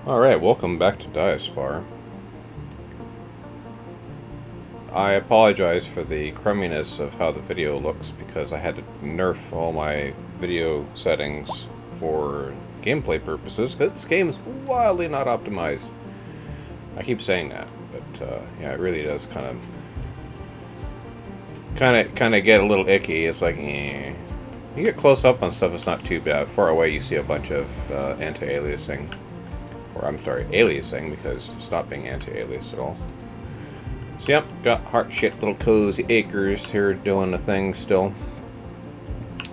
Alright, welcome back to Diaspar. I apologize for the crumminess of how the video looks because I had to nerf all my video settings for gameplay purposes because this game is wildly not optimized. I keep saying that, but yeah, it really does kind of get a little icky. It's like, eh. You get close up on stuff, it's not too bad. Far away, you see a bunch of anti-aliasing. Or, I'm sorry, aliasing, because it's not being anti-aliased at all. So, yep, got heart shit little cozy acres here doing the thing still.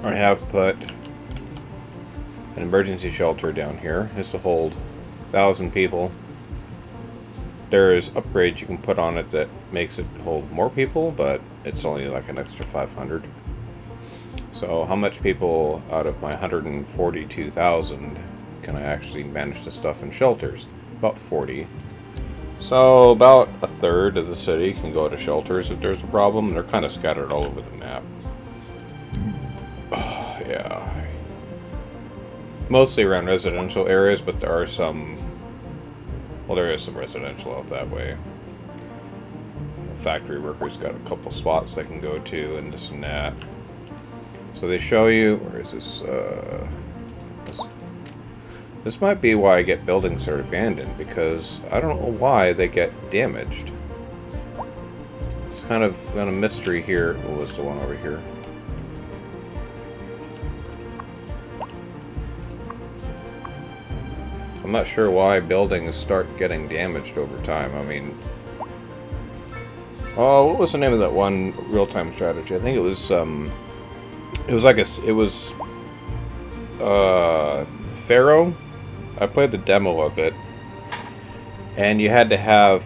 I have put an emergency shelter down here. This will hold 1,000 people. There's upgrades you can put on it that makes it hold more people, but it's only like an extra 500. So, how much people out of my 142,000 can I actually manage to stuff in shelters? About 40. So about a third of the city can go to shelters if there's a problem. They're kind of scattered all over the map. Yeah. Mostly around residential areas, but there are some... Well, there is some residential out that way. Factory workers got a couple spots they can go to and this and that. So they show you... Where is this? This might be why I get buildings that are abandoned, because I don't know why they get damaged. It's kind of a mystery here. What was the one over here? I'm not sure why buildings start getting damaged over time. I mean... Oh, what was the name of that one real-time strategy? I think it was, Pharaoh? I played the demo of it, and you had to have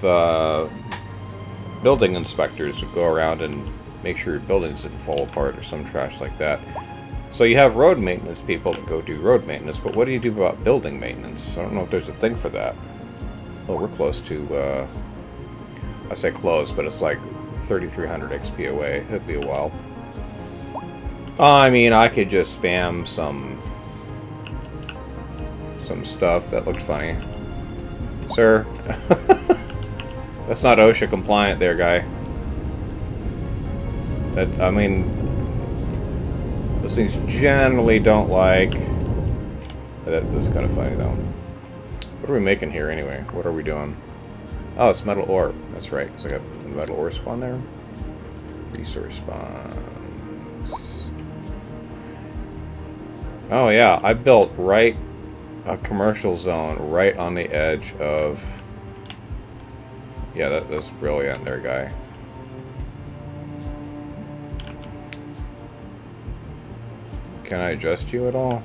building inspectors who go around and make sure your buildings didn't fall apart or some trash like that. So you have road maintenance people that go do road maintenance, but what do you do about building maintenance? I don't know if there's a thing for that. Well, we're close to, I say close, but it's like 3,300 XP away. It'd be a while. I mean, I could just spam some stuff that looked funny. Sir, that's not OSHA compliant there, guy. That, I mean, those things generally don't like... That's kind of funny, though. What are we making here, anyway? What are we doing? Oh, it's metal ore. That's right, because I got a metal ore spawn there. Resource spawns. Oh, yeah, I built right... a commercial zone right on the edge of... Yeah, that's brilliant there, guy. Can I adjust you at all?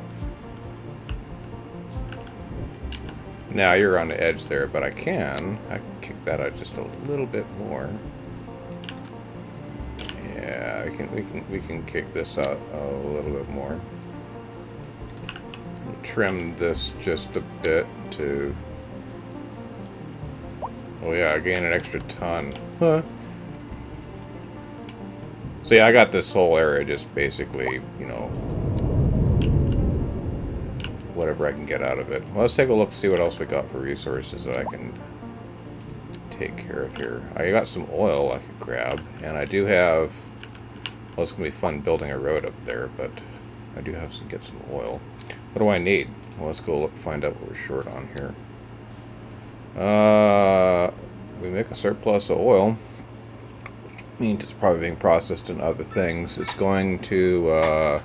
Now you're on the edge there, but I can kick that out just a little bit more. Yeah, we can kick this out a little bit more. Trim this just a bit to... Oh yeah, I gain an extra ton. Huh. So yeah, I got this whole area just basically, you know, whatever I can get out of it. Well, let's take a look to see what else we got for resources that I can take care of here. I got some oil I could grab, and I do have... Well, it's going to be fun building a road up there, but I do have to get some oil. What do I need? Well, let's go look, find out what we're short on here. We make a surplus of oil, which means it's probably being processed in other things. It's going to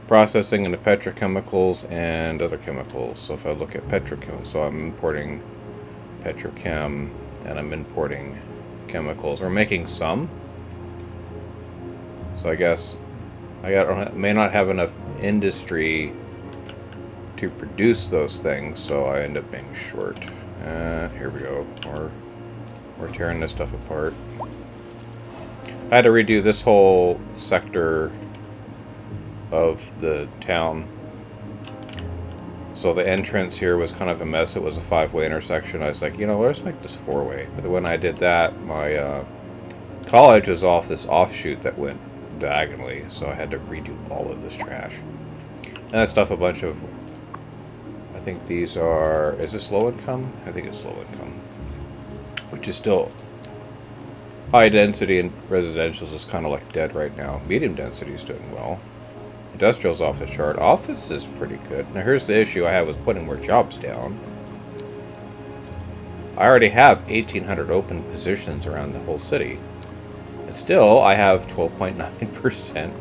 processing into petrochemicals and other chemicals. So if I look at petrochem, so I'm importing petrochem and I'm importing chemicals. We're making some. So I guess I may not have enough industry to produce those things, so I end up being short. Here we go. We're tearing this stuff apart. I had to redo this whole sector of the town. So the entrance here was kind of a mess. It was a 5-way intersection. I was like, you know, let's make this 4-way. But when I did that, my college was off this offshoot that went diagonally, so I had to redo all of this trash. And that stuff, a bunch of, I think these are... Is this low income? I think it's low income. Which is still... High density and residentials is kind of like dead right now. Medium density is doing well. Industrial's off the chart. Office is pretty good. Now here's the issue I have with putting more jobs down. I already have 1,800 open positions around the whole city. And still, I have 12.9%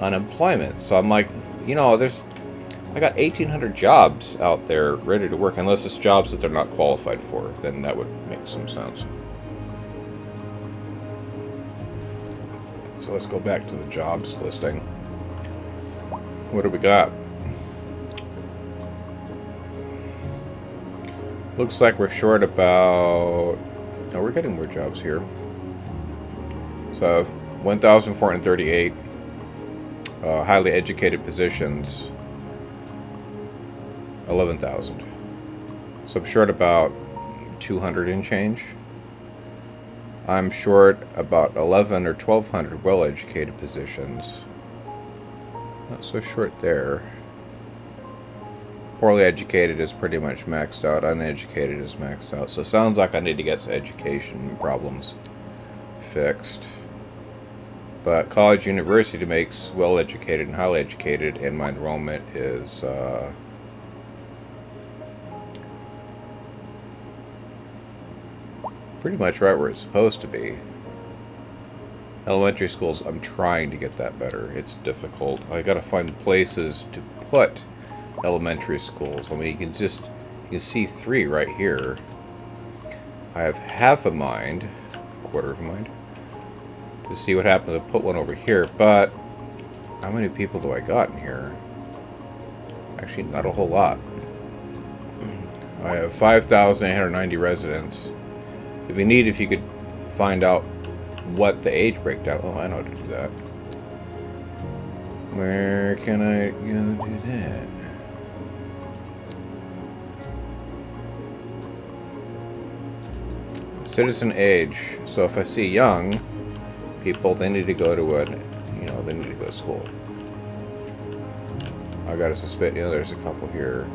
unemployment. So I'm like, you know, I got 1,800 jobs out there ready to work. Unless it's jobs that they're not qualified for. Then that would make some sense. So let's go back to the jobs listing. What do we got? Looks like we're short about... No, we're getting more jobs here. So 1,438 highly educated positions. 11,000. So I'm short about 200 and change. I'm short about 11 or 1,200 well-educated positions. Not so short there. Poorly educated is pretty much maxed out. Uneducated is maxed out. So it sounds like I need to get some education problems fixed. But college university makes well-educated and highly educated, and my enrollment is... pretty much right where it's supposed to be. Elementary schools, I'm trying to get that better. It's difficult. I gotta find places to put elementary schools. I mean, you can see 3 right here. I have half a mind, quarter of a mind, to see what happens if I put one over here, but how many people do I got in here? Actually, not a whole lot. I have 5,890 residents. It'd be neat if you could find out what the age breakdown... Oh, I know how to do that. Where can I go do that? Citizen age. So if I see young people, they need to go to they need to go to school. I gotta suspect, there's a couple here.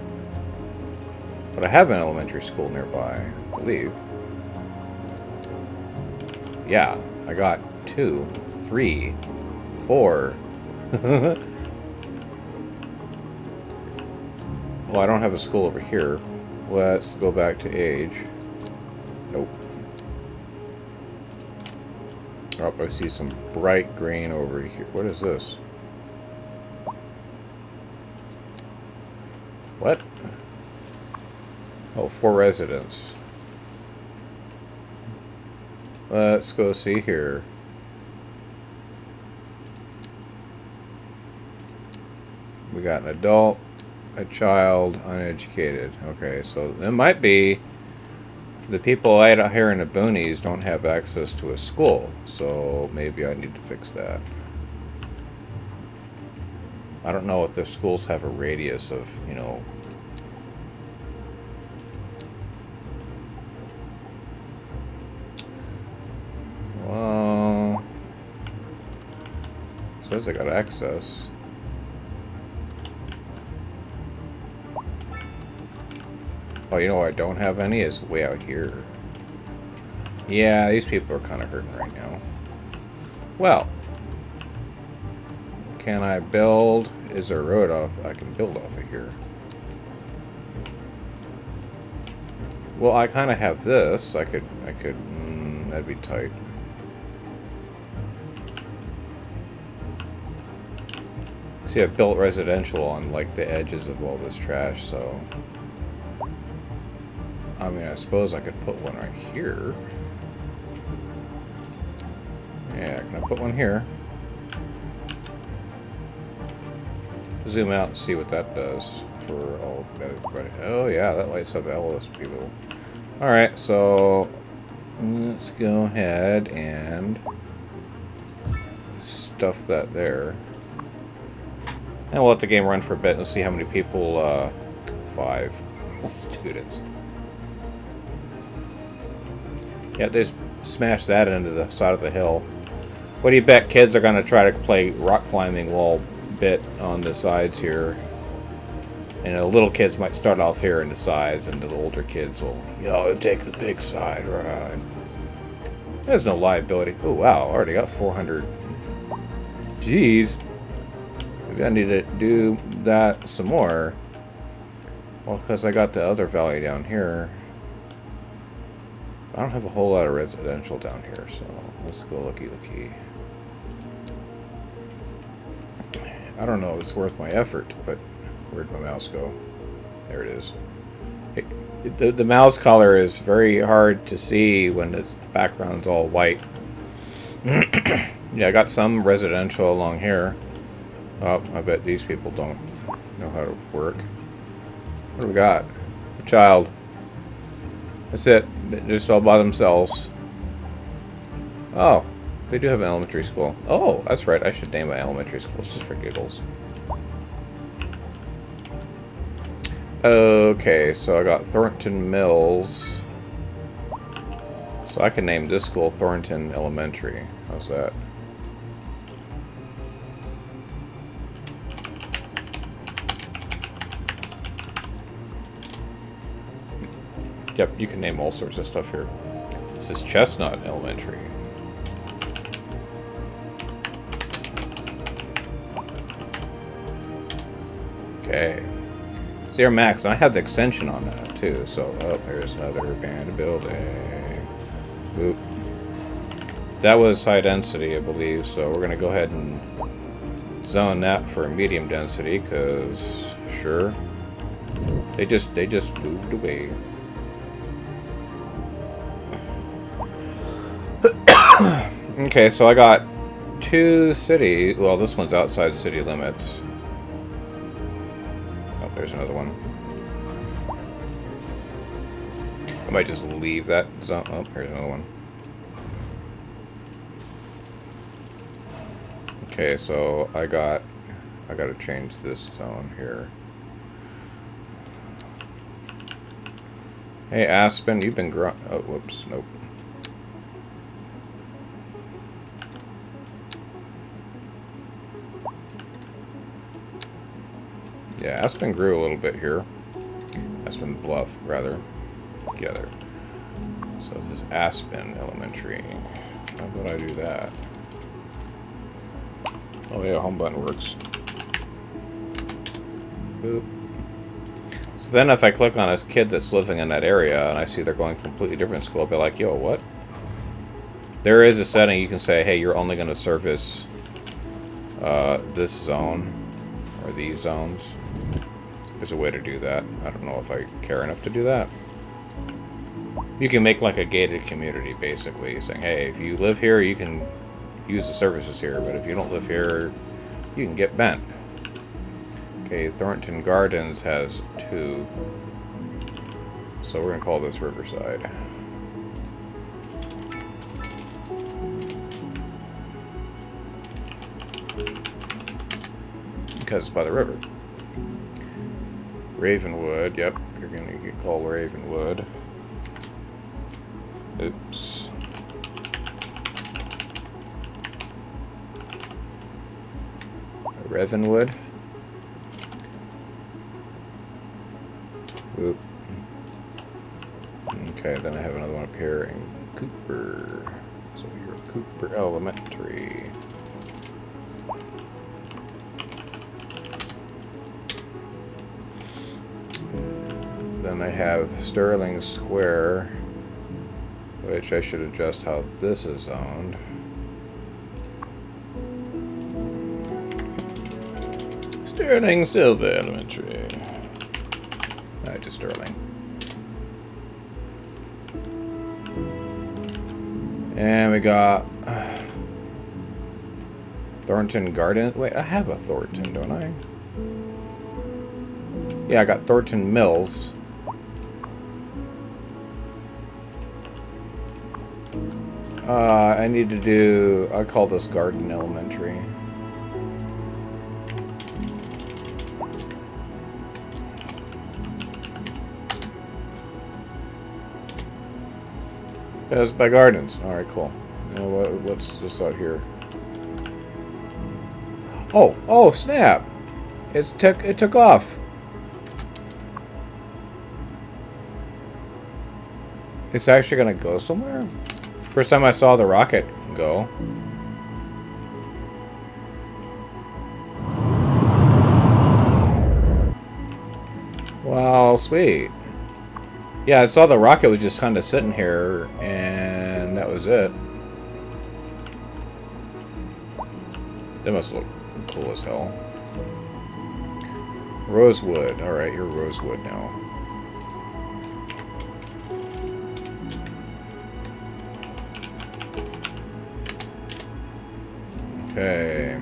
But I have an elementary school nearby, I believe. Yeah, I got 2, 3, 4. Well, I don't have a school over here. Let's go back to age. Nope. Oh, I see some bright green over here. What is this? What? Oh, 4 residents. Let's go see here. We got an adult, a child, uneducated. Okay, so it might be the people out here in the boonies don't have access to a school, so maybe I need to fix that. I don't know if the schools have a radius of, well, it says I got access. Oh, you know what I don't have any is way out here. Yeah, these people are kind of hurting right now. Well, can I build? Is there a road off? I can build off of here. Well, I kind of have this. I could, that'd be tight. See, I've built residential on, like, the edges of all this trash, so... I mean, I suppose I could put one right here. Yeah, can I put one here? Zoom out and see what that does for all everybody. Oh yeah, that lights up all those people. Alright, so let's go ahead and stuff that there. And we'll let the game run for a bit and see how many people, 5 students. Yeah, they just smash that into the side of the hill. What do you bet kids are going to try to play rock climbing wall bit on the sides here? And the little kids might start off here in the size, and the older kids will, take the big side ride. There's no liability. Oh, wow, already got 400. Jeez. Maybe I need to do that some more. Well, because I got the other valley down here. I don't have a whole lot of residential down here, so let's go looky. I don't know if it's worth my effort, but where'd my mouse go? There it is. The mouse color is very hard to see when the background's all white. Yeah, I got some residential along here. Oh, I bet these people don't know how to work. What do we got? A child. That's it. They're just all by themselves. Oh, they do have an elementary school. Oh, that's right. I should name my elementary school. It's just for giggles. Okay, so I got Thornton Mills. So I can name this school Thornton Elementary. How's that? Yep, you can name all sorts of stuff here. This is Chestnut Elementary. Okay. Zero Max, and I have the extension on that too, so there's another abandoned building. Oop. That was high density, I believe, so we're gonna go ahead and zone that for medium density, because sure. They just moved away. Okay, so I got 2 city. Well, this one's outside city limits. Oh, there's another one. I might just leave that zone. Oh, here's another one. Okay, so I gotta change this zone here. Hey, Aspen, you've been growing. Oh, whoops, nope. Yeah, Aspen grew a little bit here. Aspen Bluff, rather. Together. So this is Aspen Elementary. How would I do that? Oh yeah, home button works. Boop. So then if I click on a kid that's living in that area and I see they're going to a completely different school, I'll be like, yo, what? There is a setting you can say, hey, you're only going to service this zone or these zones. There's a way to do that. I don't know if I care enough to do that. You can make like a gated community, basically, saying, hey, if you live here, you can use the services here, but if you don't live here, you can get bent. Okay, Thornton Gardens has 2. So we're going to call this Riverside. Because it's by the river. Ravenwood, yep, you're going to get called Ravenwood. Oops. Ravenwood. Oop. Okay, then I have another one up here in Cooper. So you're Cooper Elementary. Then I have Sterling Square, which I should adjust how this is zoned. Sterling Silver Elementary. Just Sterling. And we got Thornton Garden. Wait, I have a Thornton, don't I? Yeah, I got Thornton Mills. I need to do... I call this Garden Elementary. It's by Gardens. Alright, cool. Now what's this out here? Oh, snap! It took off. It's actually gonna go somewhere? First time I saw the rocket go. Wow, sweet. Yeah, I saw the rocket was just kind of sitting here, and that was it. That must look cool as hell. Rosewood. Alright, you're Rosewood now. Okay.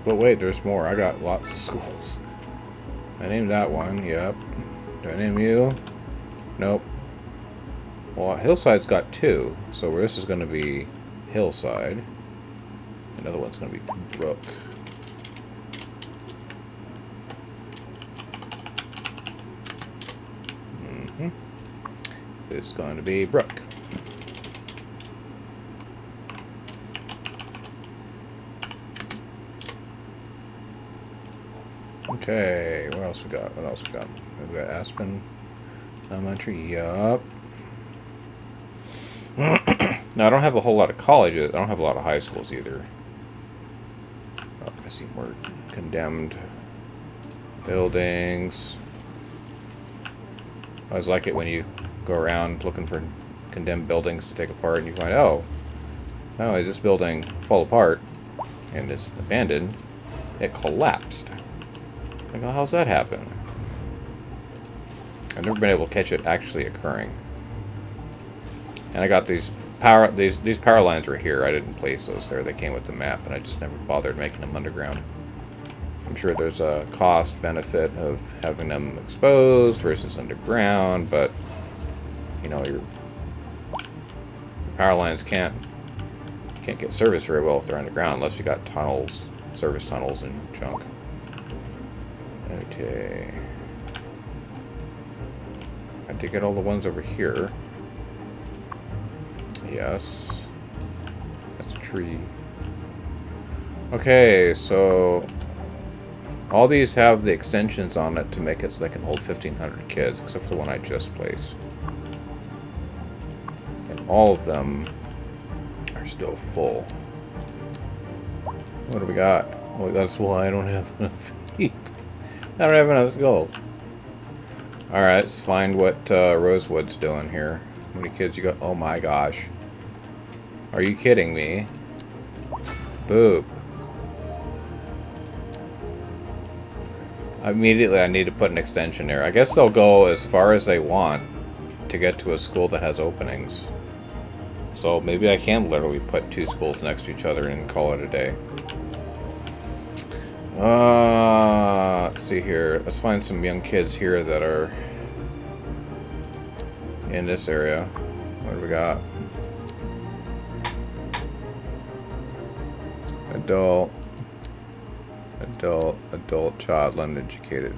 But wait, there's more. I got lots of schools. I named that one, yep. Do I name you? Nope. Well, Hillside's got 2, so this is going to be Hillside. Another one's going to be Brook. This is going to be Brook. Okay, what else we got? What else we got? We got Aspen Elementary, yup. Now, I don't have a whole lot of colleges. I don't have a lot of high schools either. Oh, I see more condemned buildings. I always like it when you go around looking for condemned buildings to take apart and you find, oh, this building fall apart and is abandoned. It collapsed. I go, how's that happen? I've never been able to catch it actually occurring. And I got these power lines were here. I didn't place those there. They came with the map, and I just never bothered making them underground. I'm sure there's a cost benefit of having them exposed versus underground, but you know, your power lines can't get serviced very well if they're underground unless you got tunnels, service tunnels and junk. Okay. I did get all the ones over here. Yes. That's a tree. Okay, so all these have the extensions on it to make it so they can hold 1,500 kids, except for the one I just placed. And all of them are still full. What do we got? Well, that's why I don't have enough people. I don't have enough skulls. Alright, let's find what Rosewood's doing here. How many kids you got? Oh my gosh. Are you kidding me? Boop. Immediately I need to put an extension there. I guess they'll go as far as they want to get to a school that has openings. So maybe I can literally put 2 schools next to each other and call it a day. Let's see here. Let's find some young kids here that are in this area. What do we got? Adult, child, uneducated.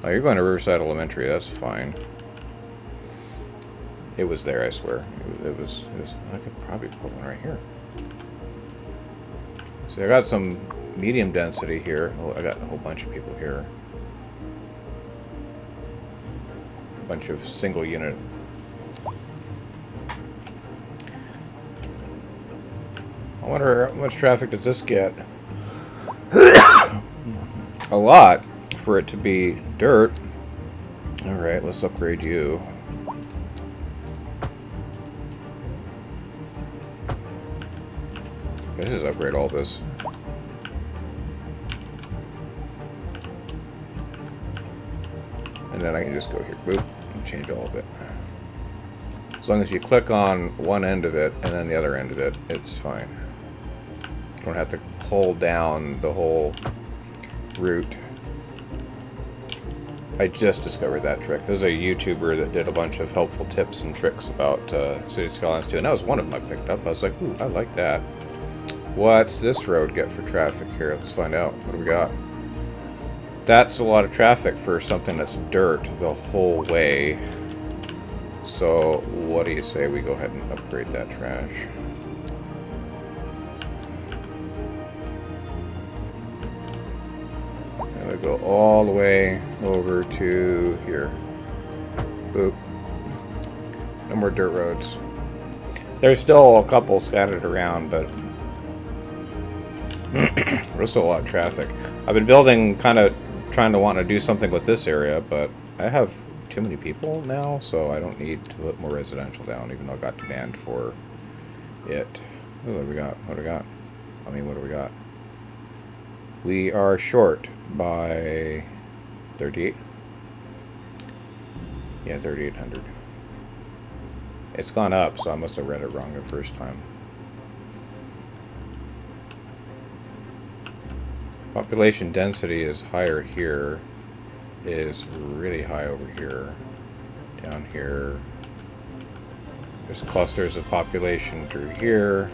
Oh, you're going to Riverside Elementary. That's fine. It was there, I swear. It was. I could probably put one right here. See, I got some medium density here. Oh, I got a whole bunch of people here. A bunch of single unit. I wonder how much traffic does this get? A lot for it to be dirt. Alright, let's upgrade you. Let's just upgrade all this. And then I can just go here, boop, and change all of it. As long as you click on one end of it and then the other end of it, it's fine. You don't have to hold down the whole route. I just discovered that trick. There's a YouTuber that did a bunch of helpful tips and tricks about City Skylines 2, and that was one of them I picked up. I was like, ooh, I like that. What's this road get for traffic here? Let's find out. What do we got? That's a lot of traffic for something that's dirt the whole way. So, what do you say we go ahead and upgrade that trash? And we go all the way over to here. Boop. No more dirt roads. There's still a couple scattered around, but there's still a lot of traffic. I've been building, kind of trying to want to do something with this area, but I have too many people now, so I don't need to put more residential down, even though I got demand for it. Ooh, what do we got? What do we got? I mean, what do we got? We are short by 38. Yeah, 3,800. It's gone up, so I must have read it wrong the first time. Population density is higher here. Is really high over here. Down here. There's clusters of population through here.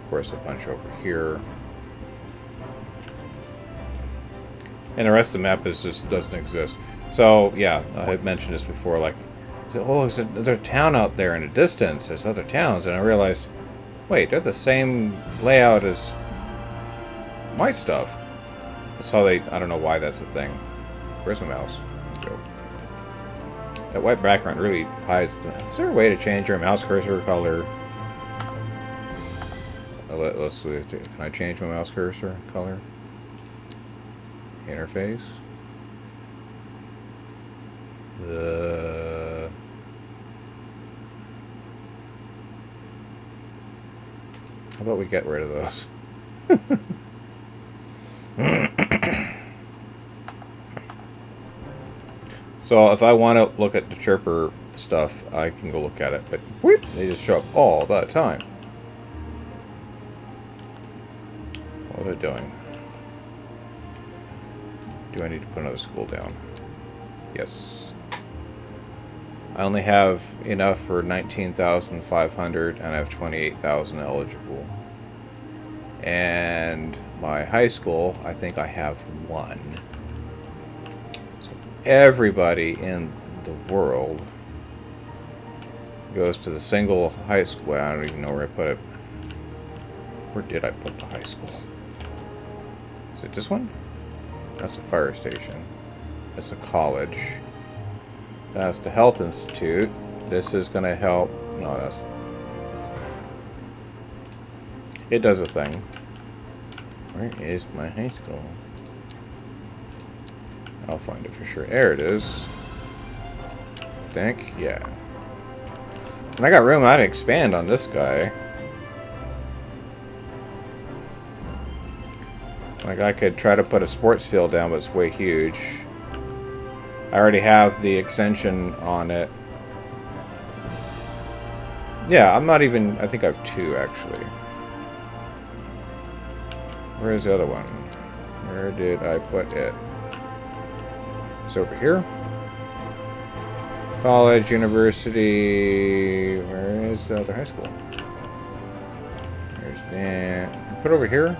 Of course, a bunch over here. And the rest of the map is just doesn't exist. So, yeah, I had mentioned this before, like, oh, there's another town out there in the distance. There's other towns. And I realized, wait, they're the same layout as my stuff. That's how they, I don't know why that's a thing. Where's my mouse? Let's go. That white background really hides. Is there a way to change your mouse cursor color? Let's see. Can I change my mouse cursor color? Interface. How about we get rid of those? So if I want to look at the chirper stuff, I can go look at it, but whoop, they just show up all the time. What are they doing? Do I need to put another school down? Yes. I only have enough for 19,500 and I have 28,000 eligible. And my high school, I think I have one. So everybody in the world goes to the single high school. Well, I don't even know where I put it. Where did I put the high school? Is it this one? That's a fire station. That's a college. That's the health institute. This is going to help. No, that's... It does a thing. Where is my high school? I'll find it for sure. There it is. I think, yeah. And I got room out to expand on this guy. Like, I could try to put a sports field down, but it's way huge. I already have the extension on it. Yeah, I'm not even... I think I have two, actually. Where's the other one? Where did I put it? It's over here. College, university... Where is the other high school? There's that. Put it over here.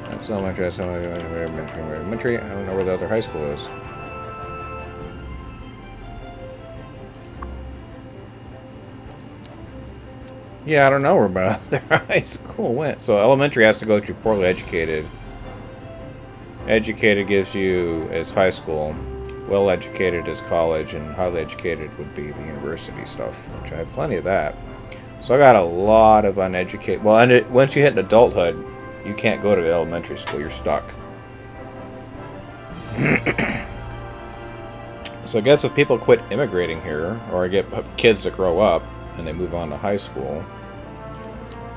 That's not much. That's not much. Elementary. I don't know where the other high school is. Yeah, I don't know where my other high school went. So elementary has to go through poorly educated. Educated gives you as high school. Well educated is college, and highly educated would be the university stuff, which I have plenty of that. So I got a lot of uneducated. Well, and once you hit adulthood, you can't go to elementary school. You're stuck. So I guess if people quit immigrating here, or I get kids that grow up and they move on to high school,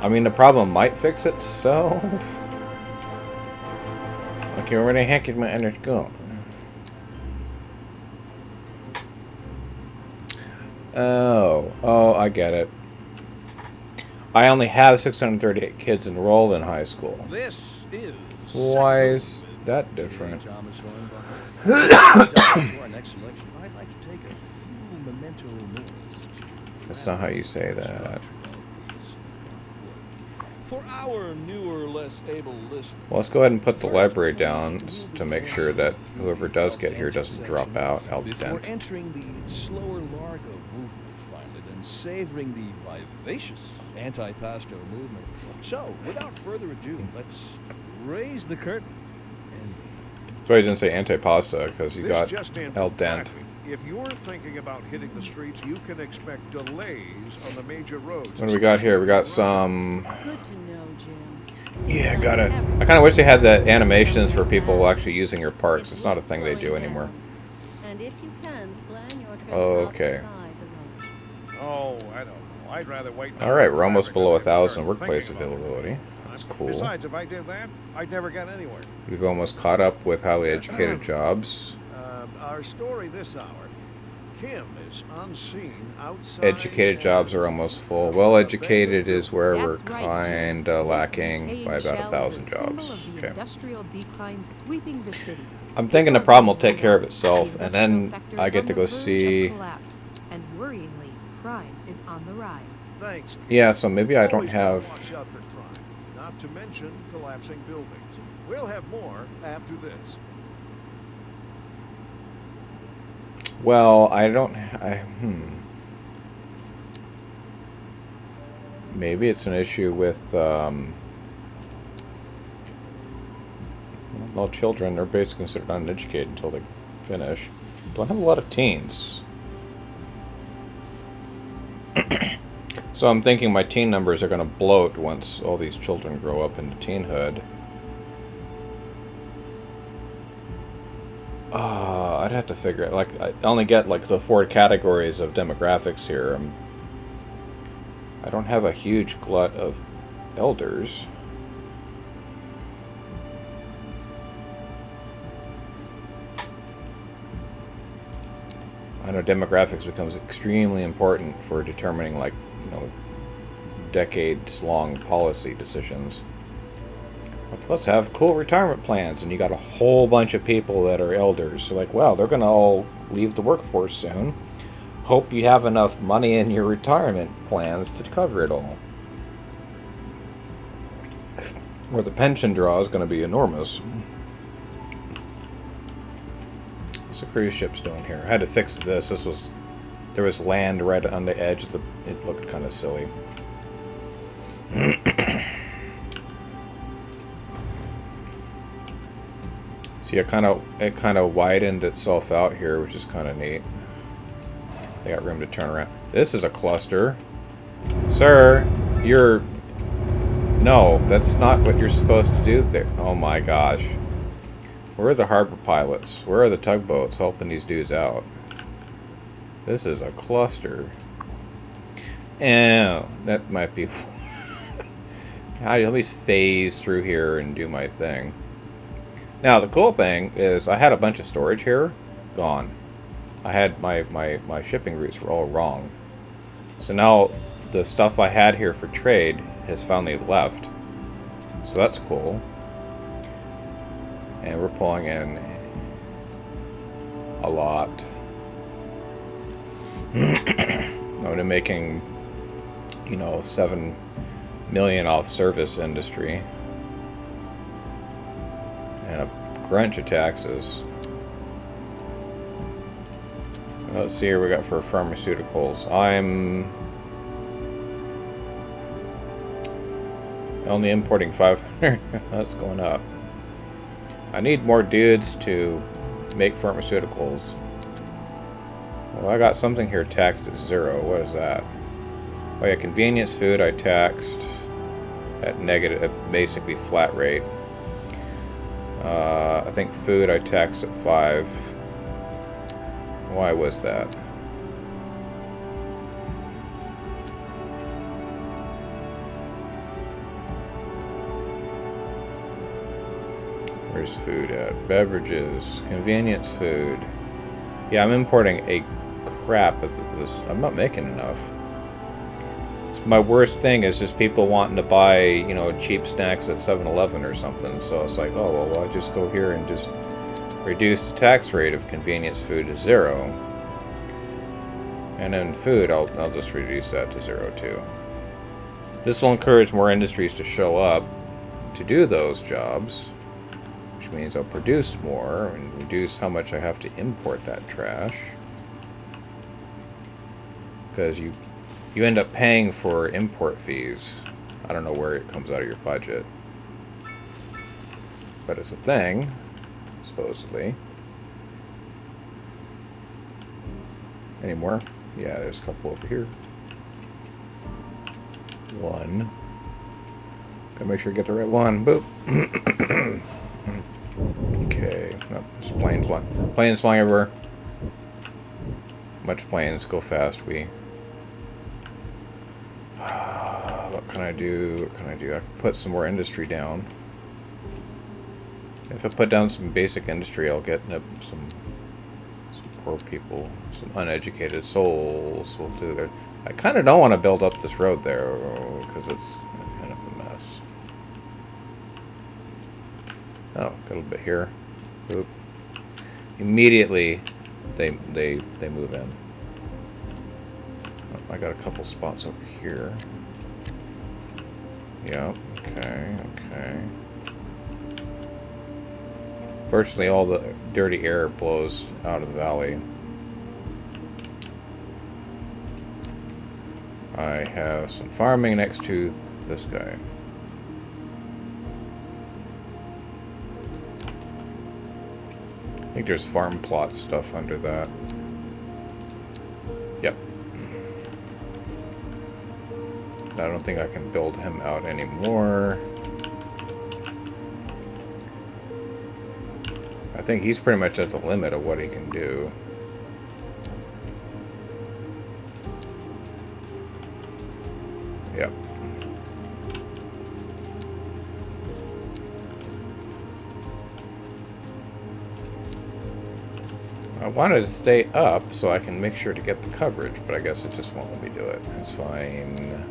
I mean, the problem might fix itself. Okay, where the heck is my energy go? Oh, I get it. I only have 638 kids enrolled in high school. This is Why is that different? That's not how you say that. For our newer, less able listeners. Well, let's go ahead and put the library down to make sure that whoever does get here doesn't drop out. Before entering the slower Largo movement, finally, then savoring the vivacious anti-pasto movement. So, without further ado, let's raise the curtain. That's why I didn't say anti-pasta, because you got El Dent. If you're thinking about hitting the streets, you can expect delays on the major roads. What do we got here? We got some... Good to know, Jim. Yeah, got it. I kind of wish they had the animations for people actually using your parks. It's not a thing they do anymore. And if you can, plan your trip Okay. outside the road. Oh, I don't know. I'd rather wait. Alright, we're almost below 1,000 workplace availability. That's cool. Besides, if I did that, I'd never get anywhere. We've almost caught up with highly educated jobs. Our story this hour. Kim is unseen outside. Educated jobs are almost full. Well educated is where we're That's right, Jim. kinda This lacking decayed by about shell 1,000 is a symbol jobs. of the Okay. industrial decline sweeping the city. I'm thinking the problem will take care of itself, and then I get to go see... And worryingly, crime is on the rise. Thanks. Yeah, so maybe I don't Always gotta have... watch out for crime, not to mention collapsing buildings. We'll have more after this. Well, I don't... Maybe it's an issue with... well, children are basically considered uneducated until they finish. Don't have a lot of teens. So I'm thinking my teen numbers are going to bloat once all these children grow up into teenhood. I'd have to figure it. Like, I only get like the 4 categories of demographics here. I don't have a huge glut of elders. I know demographics becomes extremely important for determining, like, you know, decades-long policy decisions. Like, let's have cool retirement plans, and you got a whole bunch of people that are elders. So, like, well, they're going to all leave the workforce soon. Hope you have enough money in your retirement plans to cover it all. Or the pension draw is going to be enormous. What's the cruise ship's doing here? I had to fix this. There was land right on the edge. It looked kind of silly. See, it kind of widened itself out here, which is kind of neat. They got room to turn around. This is a cluster, sir. No, that's not what you're supposed to do there. Oh my gosh. Where are the harbor pilots? Where are the tugboats helping these dudes out? This is a cluster. Oh, that might be... Let me phase through here and do my thing. Now, the cool thing is I had a bunch of storage here. Gone. I had my shipping routes were all wrong. So now the stuff I had here for trade has finally left. So that's cool. And we're pulling in a lot. I'm making, you know, 7 million off service industry. And a grunch of taxes. Let's see here we got for pharmaceuticals. I'm only importing 500. That's going up. I need more dudes to make pharmaceuticals. Well, I got something here taxed at 0. What is that? Oh yeah, convenience food I taxed at negative, at basically flat rate. I think food I taxed at 5. Why was that? Where's food at? Beverages, convenience food. Yeah, I'm importing a crap of this. I'm not making enough. My worst thing is just people wanting to buy, you know, cheap snacks at 7-Eleven or something. So it's like, oh, well, I'll just go here and just reduce the tax rate of convenience food to 0. And then food, I'll just reduce that to 0 too. This will encourage more industries to show up to do those jobs, which means I'll produce more and reduce how much I have to import that trash. Because you end up paying for import fees. I don't know where it comes out of your budget. But it's a thing, supposedly. Any more? Yeah, there's a couple over here. One. Gotta make sure I get the right one. Boop. Okay. Nope, there's planes flying. Planes flying everywhere. Bunch of planes. Go fast. What can I do? What can I do? I can put some more industry down. If I put down some basic industry, I'll get some poor people, some uneducated souls will do their... I kind of don't want to build up this road there, because it's kind of a mess. Oh, got a little bit here. Oop. Immediately, they move in. Oh, I got a couple spots over here. Yeah, okay, okay. Virtually all the dirty air blows out of the valley. I have some farming next to this guy. I think there's farm plot stuff under that. Yep. I don't think I can build him out anymore. I think he's pretty much at the limit of what he can do. Yep. I wanted to stay up so I can make sure to get the coverage, but I guess it just won't let me do it. It's fine.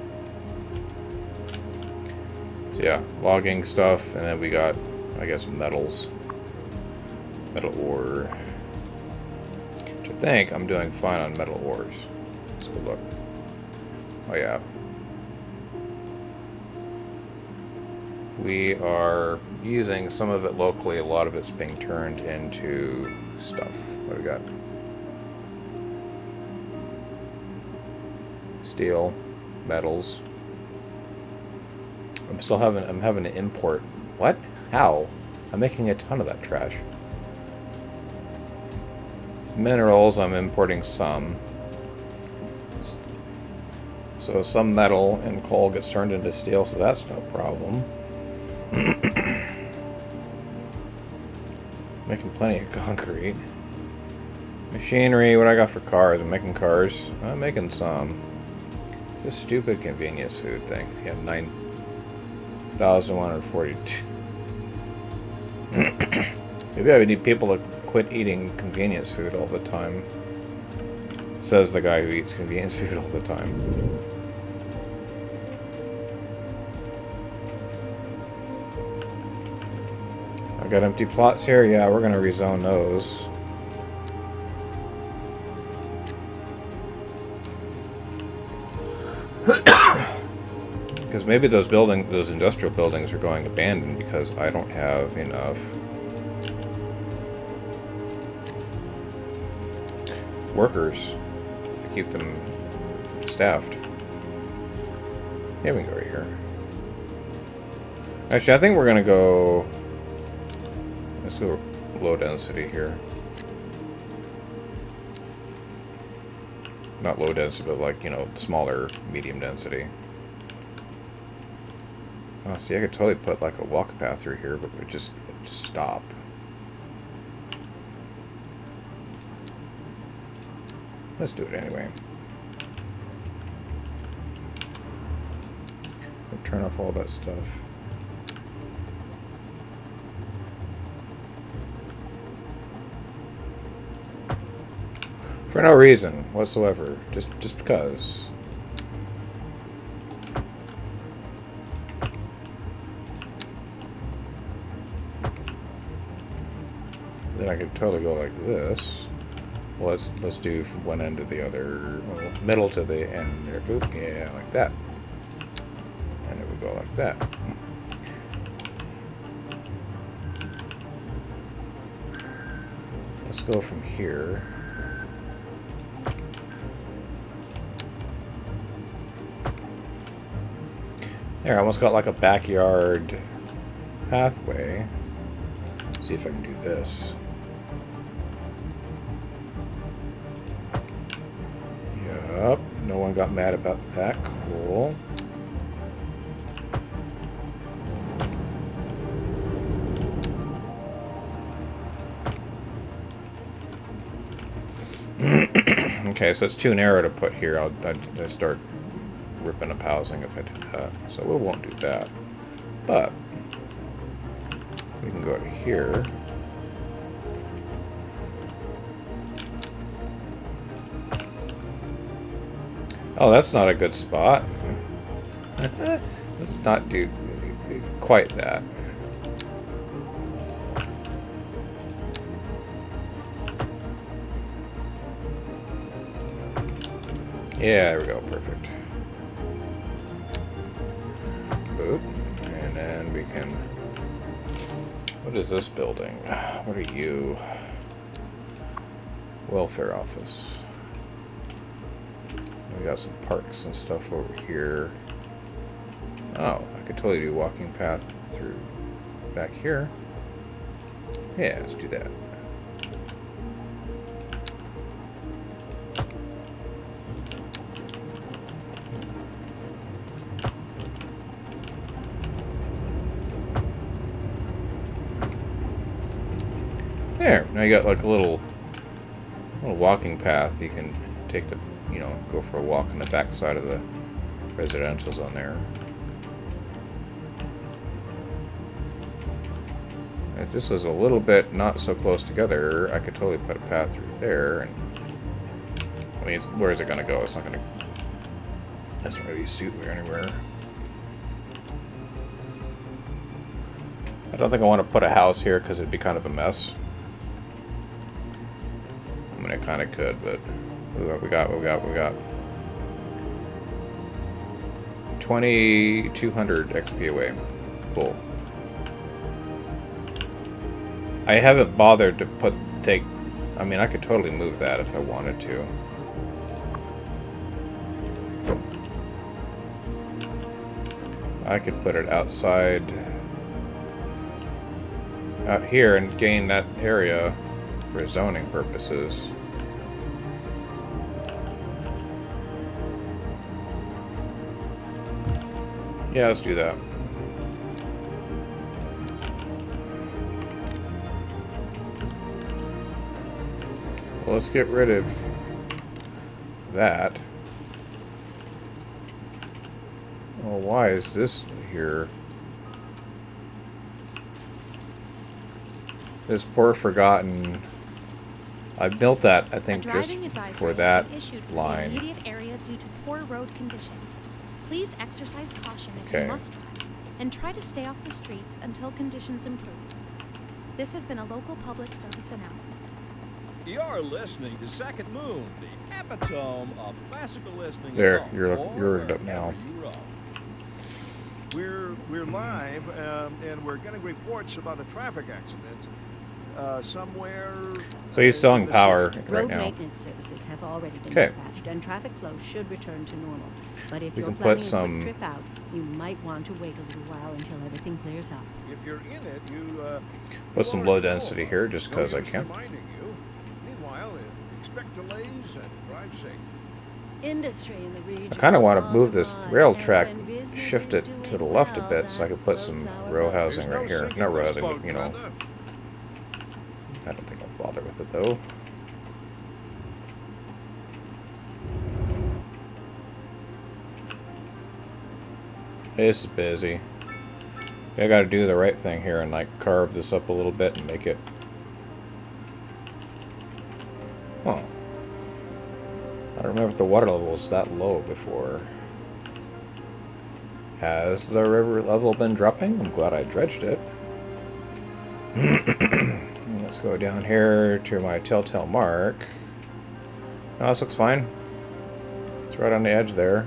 So yeah, logging stuff, and then we got, I guess, metals. Metal ore. Which I think I'm doing fine on metal ores. Let's go look. Oh yeah. We are using some of it locally, a lot of it's being turned into stuff. What do we got? Steel, metals. I'm having to import. What? How? I'm making a ton of that trash. Minerals, I'm importing some. So some metal and coal gets turned into steel, so that's no problem. Making plenty of concrete. Machinery, what I got for cars? I'm making cars. I'm making some. It's a stupid convenience food thing. Yeah, 9,142. Maybe I would need people to quit eating convenience food all the time. Says the guy who eats convenience food all the time. I got empty plots here. Yeah, we're gonna rezone those. Because maybe those industrial buildings are going abandoned because I don't have enough workers to keep them staffed. Yeah, we can go right here. Actually, I think we're gonna go. Let's go low density here. Not low density, but like, you know, smaller, medium density. Oh, see, I could totally put like a walk path through here, but it would just stop. Let's do it anyway. I'll turn off all that stuff. For no reason whatsoever, just because. Then I could totally go like this. Well, let's do from one end to the other, well, middle to the end there. Oop, yeah, like that. And it would go like that. Let's go from here. There, I almost got like a backyard pathway. Let's see if I can do this. one got mad about that. Cool. Okay, so it's too narrow to put here. I'd start ripping up housing if I did that. So we won't do that. But we can go to here. Oh, that's not a good spot. Let's not do quite that. Yeah, there we go. Perfect. Boop. And then we can... What is this building? What are you? Welfare office. We got some parks and stuff over here. Oh, I could totally do walking path through back here. Yeah, let's do that. There, now you got like a little walking path. You can take the, you know, go for a walk on the back side of the residentials on there. If this was a little bit not so close together, I could totally put a path through there. And I mean, where is it going to go? It's not going to. Doesn't really suit me anywhere. I don't think I want to put a house here because it'd be kind of a mess. I mean, I kind of could, but what we got? 2,200 XP away. Cool. I haven't bothered to take. I mean, I could totally move that if I wanted to. I could put it outside, out here, and gain that area for zoning purposes. Yeah, let's do that. Well, let's get rid of that. Well, why is this here? This poor forgotten. I built that, I think, just for that line. The immediate area due to poor road conditions. Please exercise caution if you must drive, and try to stay off the streets until conditions improve. This has been a local public service announcement. You're listening to Second Moon, the epitome of classical listening. There, you're up now. We're live, and we're getting reports about a traffic accident somewhere. So he's selling power right Road now. maintenance services have already been Okay. dispatched, and traffic flow should return to normal. But if We you're can put planning a some- quick trip out, you might want to wait a little while until everything clears up. If you're in it, you Put some low density here just No because I use can. reminding you. Meanwhile, expect delays and drive safe. Industry in the region. I kind of is want to on move the this rise, rail and track, when business shift is it to doing the left a well, bit so I that could put some floats our row boat. housing There's right no here. sinking Not row this housing, boat, but, you know. brother. I don't think I'll bother with it though. This is busy. I gotta do the right thing here and like carve this up a little bit and make it. Oh. I don't remember if the water level was that low before. Has the river level been dropping? I'm glad I dredged it. Let's go down here to my telltale mark. No, this looks fine. It's right on the edge there.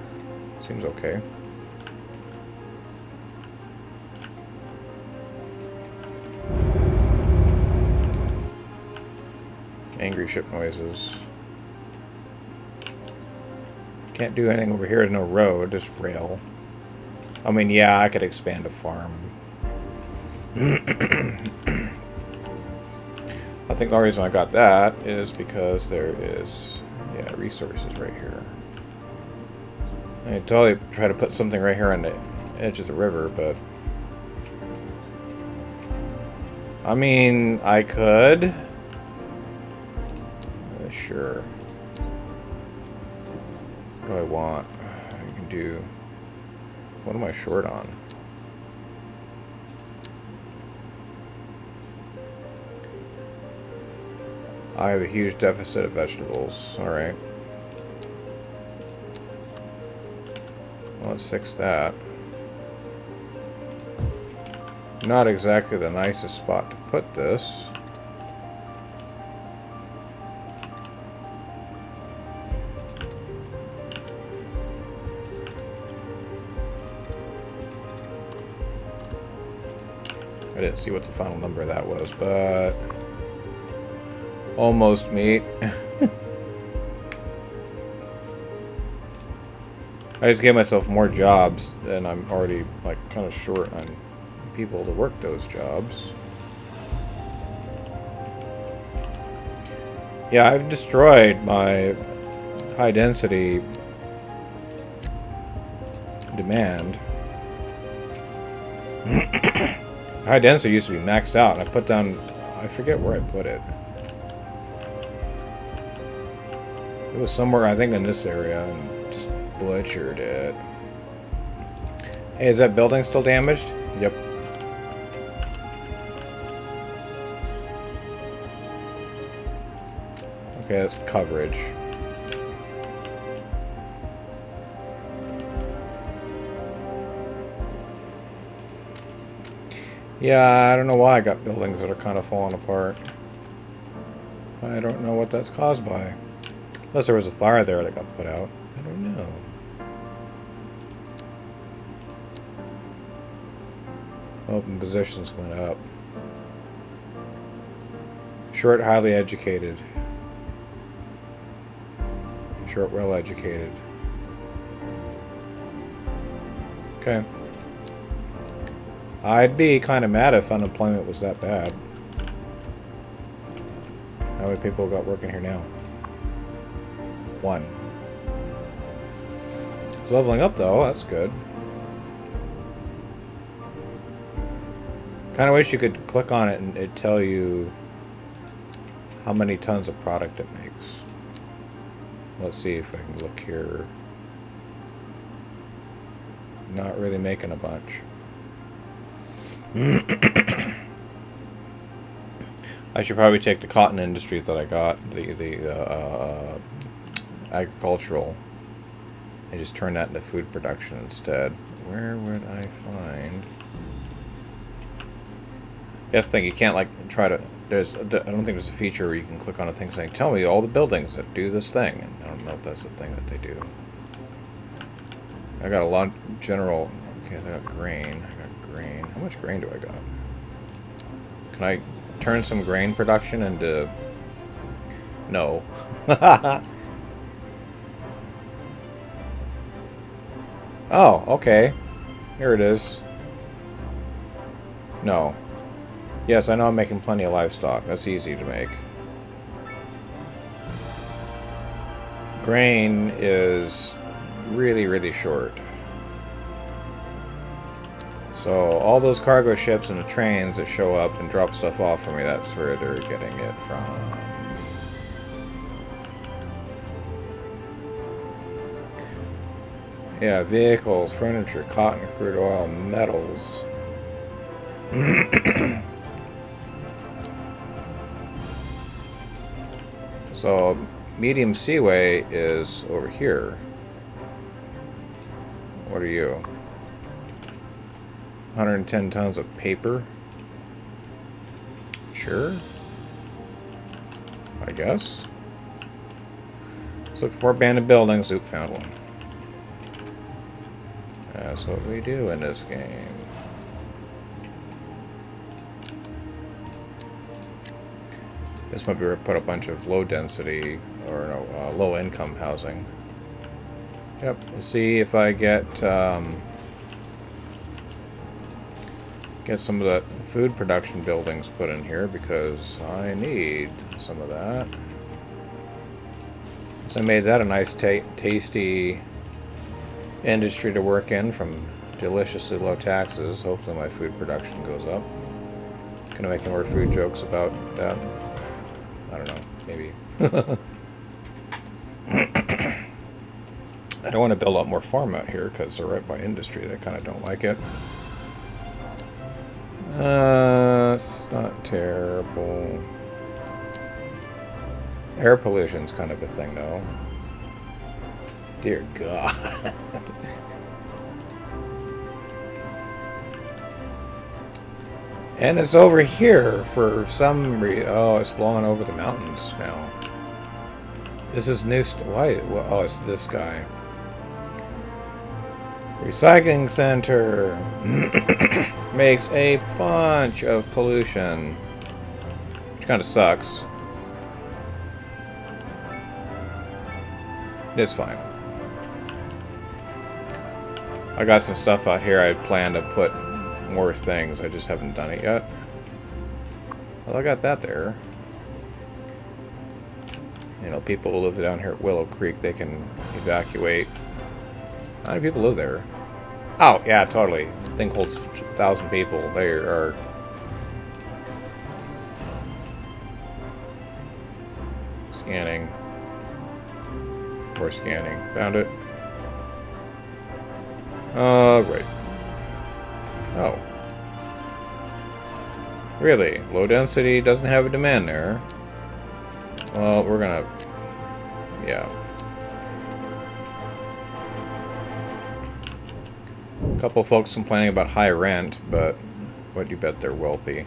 Seems okay. Angry ship noises. Can't do anything over here. There's no road, just rail. I mean, yeah, I could expand a farm. I think the reason I got that is because there is, yeah, resources right here. I totally try to put something right here on the edge of the river, but I mean, I could. Sure. What do I want? I can do. What am I short on? I have a huge deficit of vegetables. Alright. Well, let's fix that. Not exactly the nicest spot to put this. I didn't see what the final number of that was, but almost meet. I just gave myself more jobs, and I'm already like kind of short on people to work those jobs. Yeah, I've destroyed my high density demand. High density used to be maxed out, and I put down, I forget where I put it. It was somewhere, I think, in this area, and just butchered it. Hey, is that building still damaged? Yep. Okay, that's coverage. Yeah, I don't know why I got buildings that are kind of falling apart. I don't know what that's caused by. Unless there was a fire there that got put out. I don't know. Open positions went up. Short, highly educated. Short, well educated. Okay. I'd be kind of mad if unemployment was that bad. How many people got working here now? 1. It's leveling up though, that's good. Kind of wish you could click on it and it'd tell you how many tons of product it makes. Let's see if I can look here. Not really making a bunch. I should probably take the cotton industry that I got, the agricultural, and just turn that into food production instead. Where would I find? Yes, thing you can't like try to. I don't think there's a feature where you can click on a thing saying, "Tell me all the buildings that do this thing." And I don't know if that's a thing that they do. I got a lot general. Okay, I got grain. Grain. How much grain do I got? Can I turn some grain production into... No. Oh, okay. Here it is. No. Yes, I know I'm making plenty of livestock. That's easy to make. Grain is really, really short. So all those cargo ships and the trains that show up and drop stuff off for me, that's where they're getting it from. Yeah, vehicles, furniture, cotton, crude oil, metals. So medium seaway is over here. What are you? 110 tons of paper. Sure. I guess. Let's look for abandoned buildings. Oop, found one. That's what we do in this game. This might be where we put a bunch of low density, or no, low income housing. Yep, let's see if I get some of that food production buildings put in here, because I need some of that. So I made that a nice tasty industry to work in from deliciously low taxes. Hopefully my food production goes up. Gonna make more food jokes about that. I don't know, maybe. I don't want to build up more farm out here because they're right by industry. They kind of don't like it. It's not terrible. Air pollution's kind of a thing, though. Dear God. And it's over here for some reason. Oh, it's blowing over the mountains now. This is new. Why? Well, oh, it's this guy. Recycling center makes a bunch of pollution, which kind of sucks. It's fine. I got some stuff out here. I plan to put more things. I just haven't done it yet. Well, I got that there. You know, people who live down here at Willow Creek, they can evacuate. How many people live there? Oh, yeah, totally. Thing holds 1,000 people. They are... Scanning. We're scanning. Found it. Right. Oh. Really? Low density doesn't have a demand there. Well, we're gonna... Yeah. A couple folks complaining about high rent, but what do you bet they're wealthy?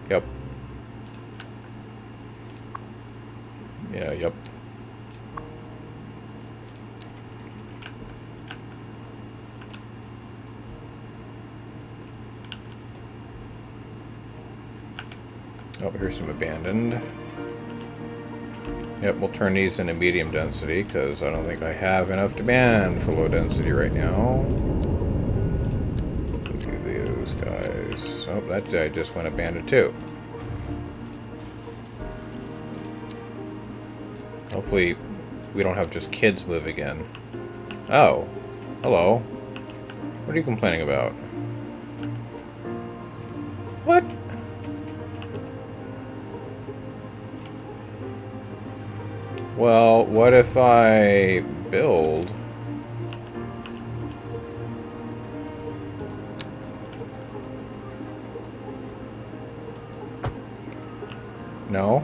Yep. Yeah, yep. Oh, here's some abandoned. Yep, we'll turn these into medium density, because I don't think I have enough demand for low density right now. Look at those guys. Oh, that guy just went abandoned too. Hopefully, we don't have just kids moving in. Oh, hello. What are you complaining about? What? Well, what if I build? No?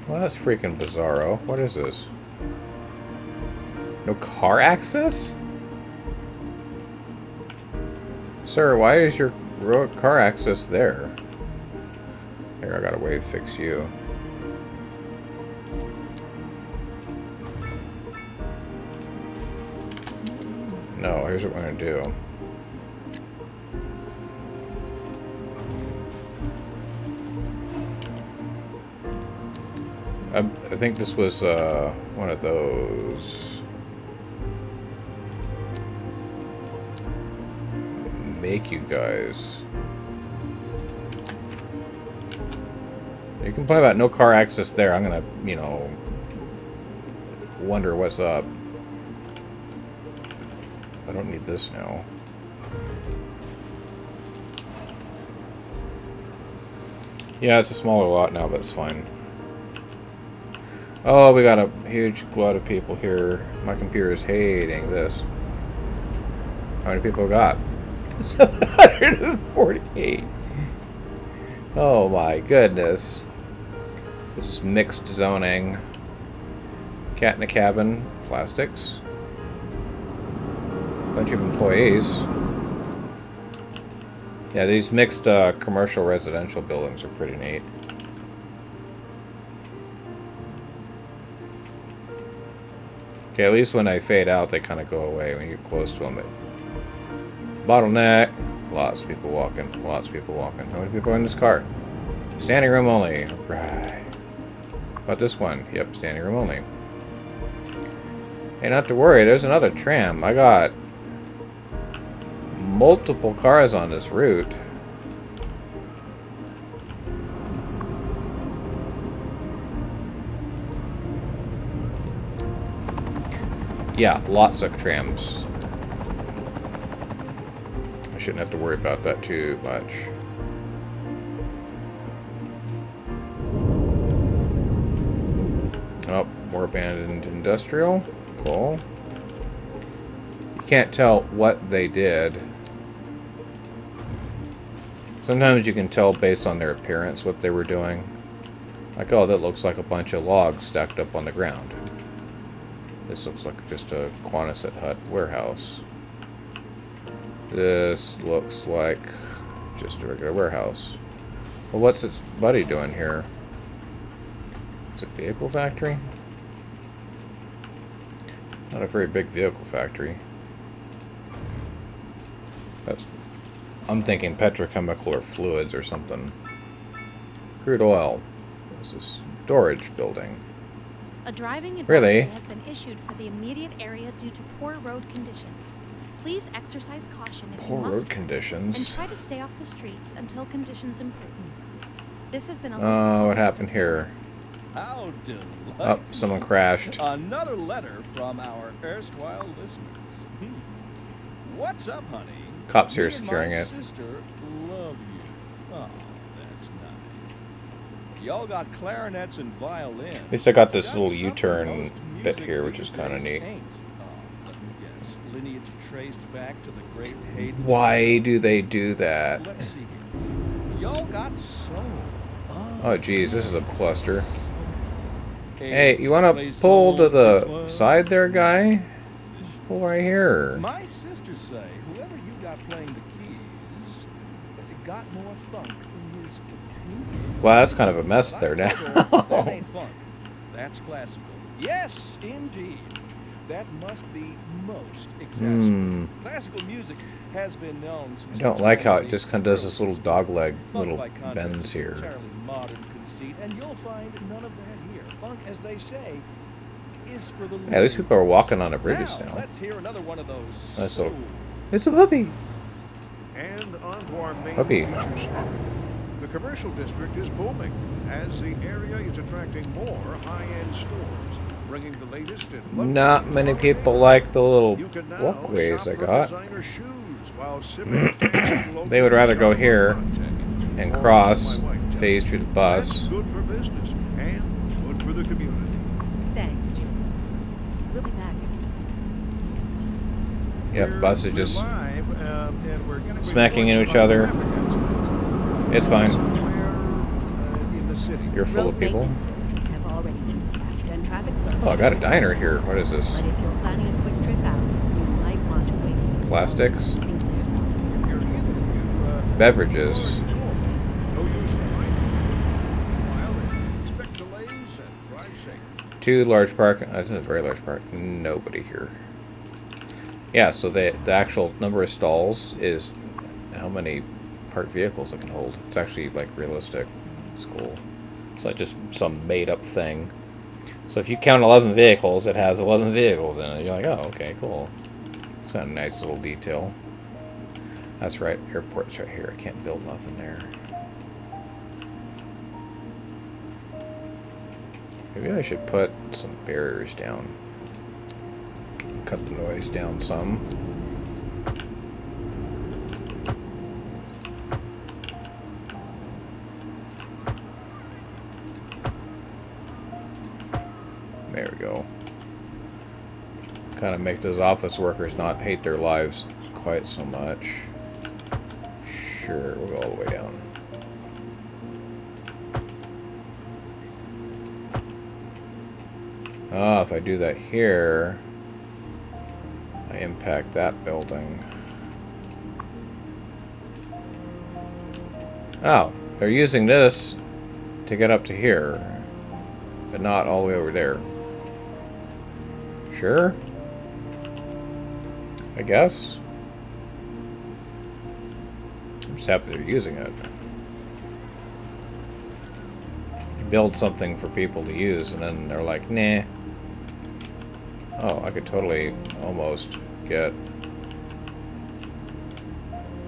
Well, that's freaking bizarro. What is this? No car access? Sir, why is your car access there? Here, I got a way to fix you. No, here's what we're going to do. I think this was one of those. Make you guys. You can complain about no car access there. I'm going to, you know, wonder what's up. I don't need this now. Yeah, it's a smaller lot now, but it's fine. Oh, we got a huge lot of people here. My computer is hating this. How many people got? 748. Oh my goodness. This is mixed zoning. Cat in a cabin. Plastics. Bunch of employees. Yeah, these mixed commercial residential buildings are pretty neat. Okay, at least when I fade out, they kind of go away when you get close to them. Bottleneck. Lots of people walking. Lots of people walking. How many people are in this car? Standing room only. Right. How about this one? Yep, standing room only. Hey, not to worry. There's another tram. I got multiple cars on this route. Yeah, lots of trams. I shouldn't have to worry about that too much. Oh, more abandoned industrial. Cool. You can't tell what they did. Sometimes you can tell based on their appearance what they were doing. Like, oh, that looks like a bunch of logs stacked up on the ground. This looks like just a Quonset hut warehouse. This looks like just a regular warehouse. Well, what's its buddy doing here? It's a vehicle factory? Not a very big vehicle factory. I'm thinking petrochemical or fluids or something. Crude oil. This is storage building. A driving Really? advisory has been issued for the immediate area due to poor road conditions. Please exercise caution if Poor you must road drive, conditions. and try to stay off the streets until conditions improve. This has been a Oh, what happened here? How delightful. Oh, someone crashed. Another letter from our erstwhile listeners. What's up, honey? Cops here Me and securing my it. sister love you. Oh, that's nice. Y'all got clarinets and violins. At least I got this That's little something U-turn most bit music here, which these is kind of days neat. ain't. Let me guess. Lineage traced back to the great Hayden. Why do they do that? Let's see here. Y'all got soul. Oh, geez, this is a cluster. Hey, Hey, you want play to pull to soul, the twirl. side there, guy? Pull right here. My sisters say whoever you got playing the keys got more funk in his opinion. Well, that's kind of a mess there now. That ain't funk. That's classical. Yes, indeed. That must be most accessible. Classical music has been known since I don't the like how time it just kind of does this little dog leg, Funk little by contrast bends is a here. entirely modern conceit, and you'll find none of that here. Funk, as they say, is for the Yeah, these people are walking on a bridge now. Let's hear another one of those. Nice little- soul It's a puppy. And on to our main Puppy. feature story. The commercial district is booming as the area is attracting more high-end stores, bringing the latest in luxury Not many and people bargain. like the little You can now walkways shop I for got. designer shoes while sipping fancy local They would rather go here latte. and Or, cross, as my wife tells phase me, through the that's bus. good for business and good for the community. Thanks, Jim. We'll be back. Yep, bus is We're just live, and we're gonna smacking report into each about other. traffic accidents. It's fine. Somewhere in the city. You're full Road of people. maintenance services have already been dispatched and traffic flow. Oh, I got a diner here. What is this? But if you're planning a quick trip out, you might want to wait. Plastics? Think to yourself. If you're in, you, Beverages. no use in hiding. While they expect delays and drive safe. Two large park. This is a very large park. Nobody here. Yeah, so the actual number of stalls is how many parked vehicles it can hold. It's actually like realistic. It's cool. It's not just some made up thing. So if you count 11 vehicles, it has 11 vehicles in it. You're like, oh, okay, cool. It's got a nice little detail. That's right, airport's right here. I can't build nothing there. Maybe I should put some barriers down. Cut the noise down some. There we go. Kind of make those office workers not hate their lives quite so much. Sure, we'll go all the way down. Ah, if I do that here, I impact that building. Oh, they're using this to get up to here, but not all the way over there. Sure? I guess. I'm just happy they're using it. You build something for people to use, and then they're like, nah. Oh, I could totally almost get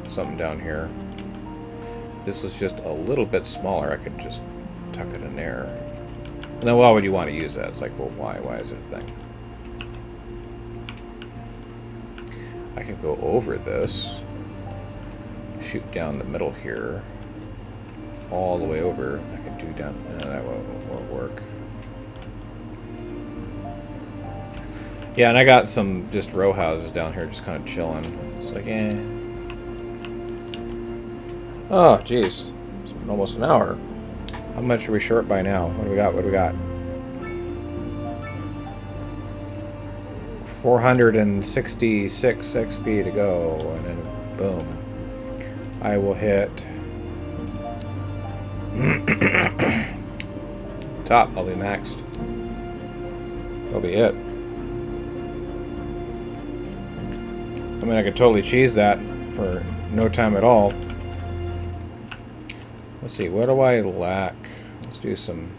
something down here. If this was just a little bit smaller, I could just tuck it in there. And then why would you want to use that? It's like, well, why? Why is it a thing? I could go over this, shoot down the middle here, all the way over. I could do down. That won't work. Yeah, and I got some just row houses down here, just kind of chilling. It's like, eh. Oh, jeez, it's been almost an hour. How much are we short by now? What do we got? What do we got? 466 XP to go, and then boom. I will hit top. I'll be maxed. That'll be it. I mean, I could totally cheese that for no time at all. Let's see, what do I lack? Let's do some...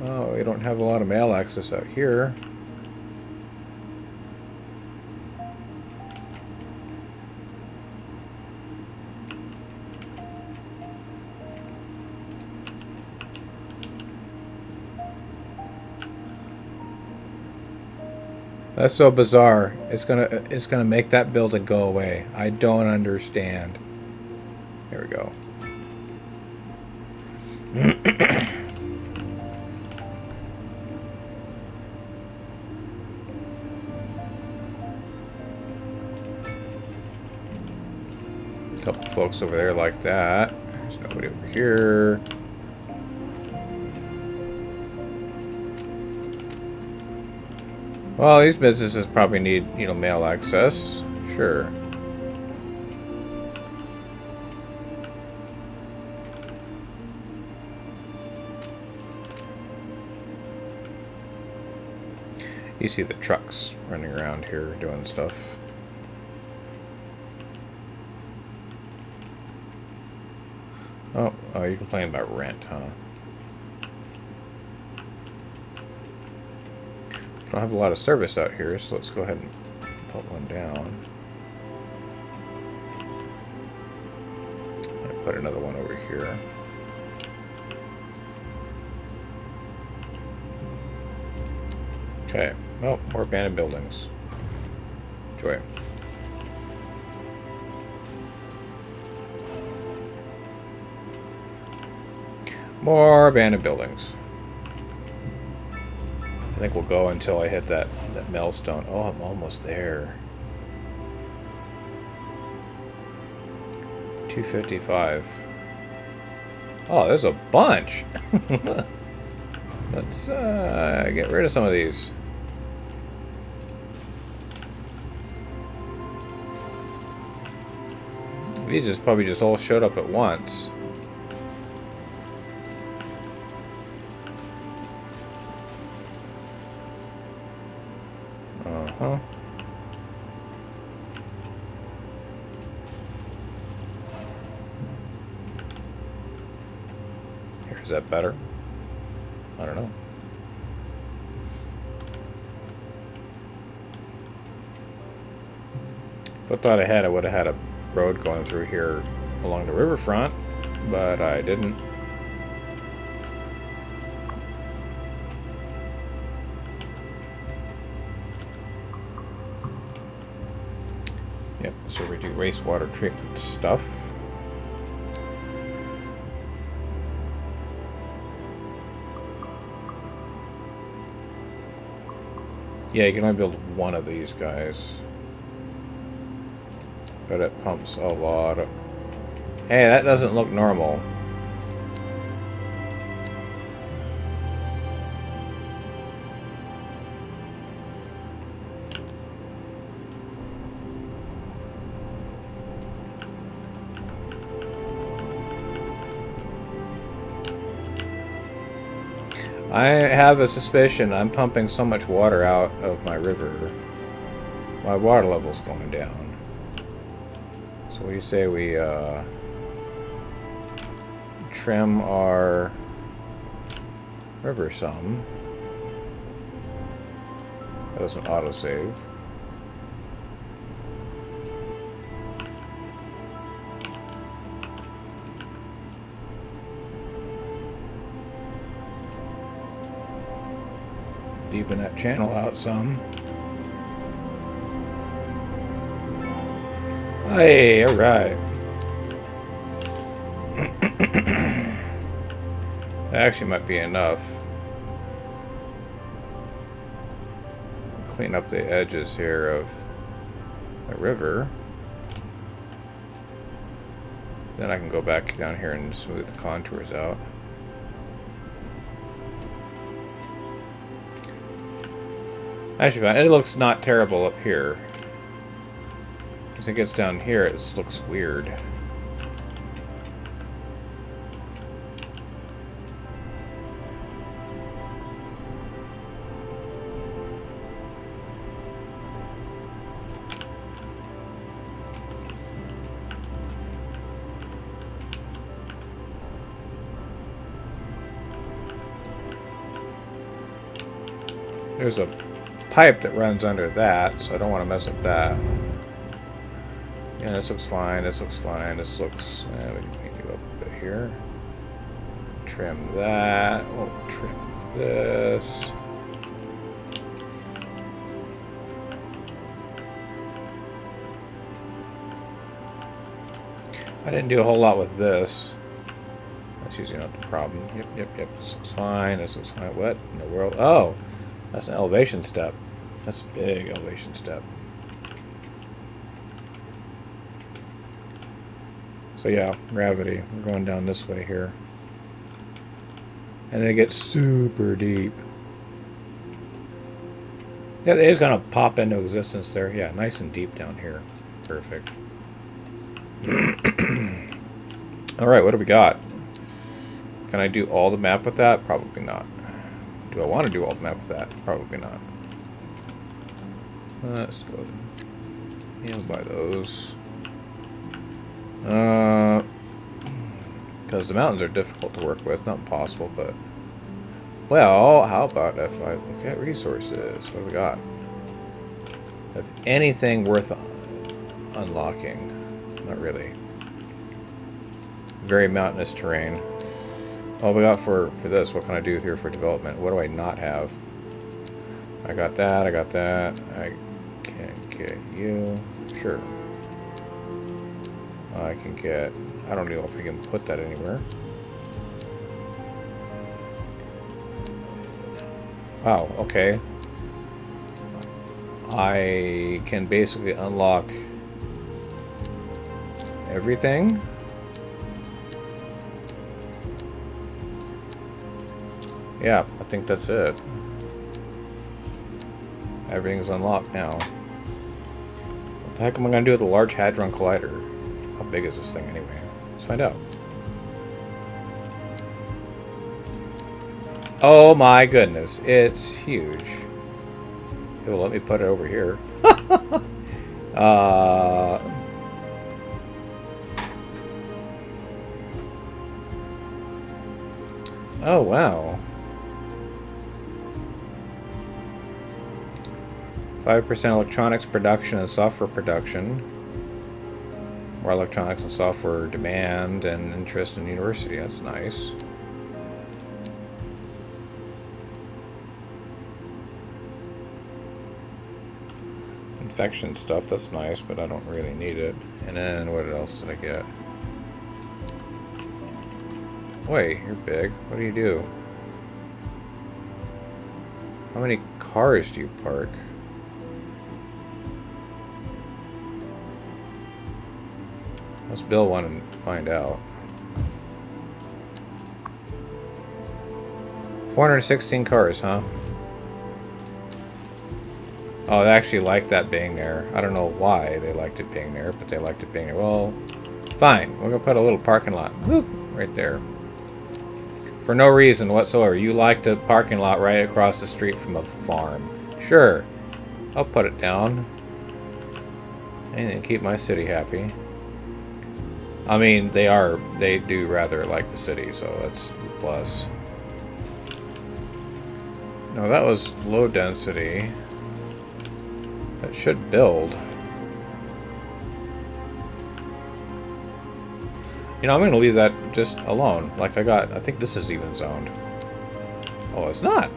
Oh, we don't have a lot of mail access out here. That's so bizarre. It's gonna make that building go away. I don't understand. There we go. Couple folks over there like that. There's nobody over here. Well, these businesses probably need, you know, mail access. Sure. You see the trucks running around here doing stuff. Oh, you complain about rent, huh? Don't have a lot of service out here, so let's go ahead and put one down. And put another one over here. Okay. Oh, more abandoned buildings. Enjoy. More abandoned buildings. I think we'll go until I hit that millstone. Oh, I'm almost there. 255. Oh, there's a bunch. Let's get rid of some of these. These just probably just all showed up at once. Uh-huh. Here, is that better? I don't know. If I thought I had, I would have had a road going through here along the riverfront, but I didn't. Yep, so we do wastewater treatment stuff. Yeah, you can only build one of these guys. But it pumps a lot of... Hey, that doesn't look normal. I have a suspicion I'm pumping so much water out of my river. My water level's going down. So we say we trim our river some. That doesn't autosave. deepen that channel out some. Hey, alright. That actually might be enough. Clean up the edges here of the river. Then I can go back down here and smooth the contours out. Actually, it looks not terrible up here. As it gets down here, it looks weird. There's a pipe that runs under that, so I don't want to mess with that. Yeah, this looks fine, this looks fine, this looks... we can do a bit here. Trim that, we'll trim this. I didn't do a whole lot with this. That's usually not the problem. Yep, this looks fine, this looks fine. What in the world? Oh! That's an elevation step. That's a big elevation step. So yeah, gravity. We're going down this way here. And then it gets super deep. Yeah, it is going to pop into existence there. Yeah, nice and deep down here. Perfect. Alright, what do we got? Can I do all the map with that? Probably not. Do I want to do all the map with that? Probably not. Let's go. Yeah, we'll buy those. Because the mountains are difficult to work with. Not impossible, but... Well, how about if I look at resources? What do we got? If anything worth unlocking? Not really. Very mountainous terrain. Oh, we got for this. What can I do here for development? What do I not have? I got that. I got that. I can get you. Sure. I can get... I don't know if we can put that anywhere. Wow, okay. I can basically unlock everything. Yeah, I think that's it. Everything's unlocked now. What the heck am I going to do with the Large Hadron Collider? How big is this thing anyway? Let's find out. Oh my goodness, it's huge. It will let me put it over here. Oh wow. 5% electronics production and software production. More electronics and software demand and interest in university. That's nice. Infection stuff. That's nice, but I don't really need it. And then what else did I get? Wait, you're big. What do you do? How many cars do you park? Let's build one and find out. 416 cars, huh? Oh, they actually liked that being there. I don't know why they liked it being there, but they liked it being there. Well, fine. We're going to put a little parking lot. Whoop, right there. For no reason whatsoever. You liked a parking lot right across the street from a farm. Sure. I'll put it down. And keep my city happy. I mean, they do rather like the city, so that's a plus. No, that was low density. That should build. You know, I'm going to leave that just alone. Like I think this is even zoned. Oh, it's not.